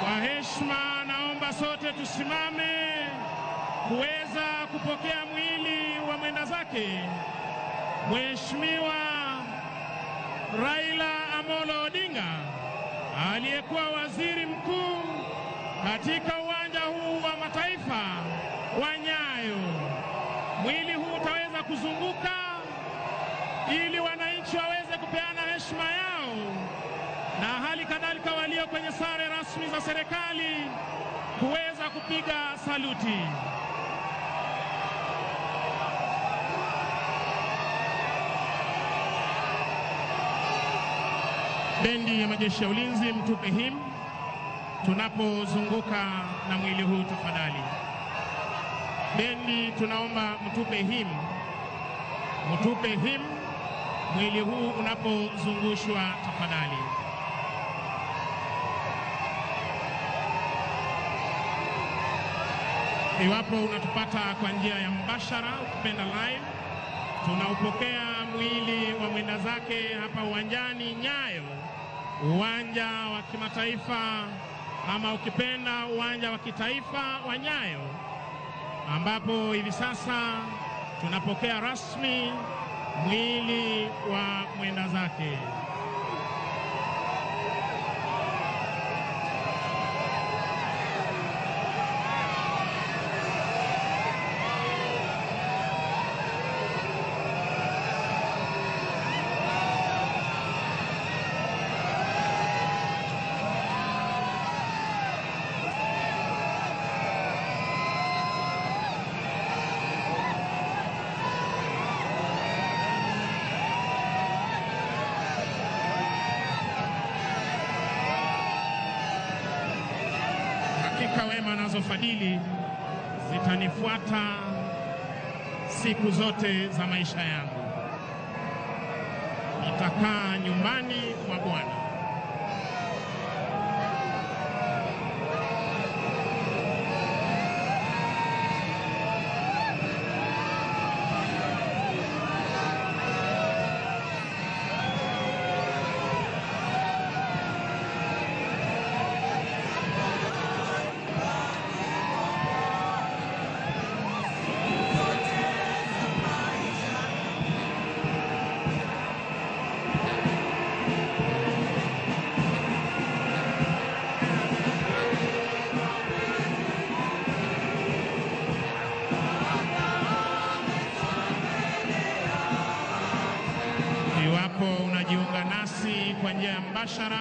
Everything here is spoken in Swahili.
Kwa heshima naomba sote tusimame kuweza kupokea mwili wa mwenda zake Mheshimiwa Raila Amolo Odinga, aliyekuwa waziri mkuu katika uwanja huu wa mataifa wa Nyayo. Mwili huu utaweza kuzunguka ili wananchi waweze kupeana heshima yao, na hali kadhalika walio kwenye sare rasmi za serikali kuweza kupiga saluti. Bendi ya majeshi ya ulinzi, mtupe him tunapozunguka na mwili huu tafadhali. Bendi tunaomba mtupe him mwili huu unapozungushwa tafadhali. Iwapo unatupata kwa njia ya mbashara, ukipenda live, tunaupokea mwili wa mwenda zake hapa uwanjani Nyayo, uwanja wa kimataifa ama ukipenda uwanja wa kitaifa wa Nyayo, ambapo hivi sasa tunapokea rasmi mwili wa mwenda zake. Wema nazo fadhili zitanifuata siku zote za maisha yangu. Nitakaa nyumbani mwa Bwana. Iwapo unajiunga nasi kwa njia ya mbashara,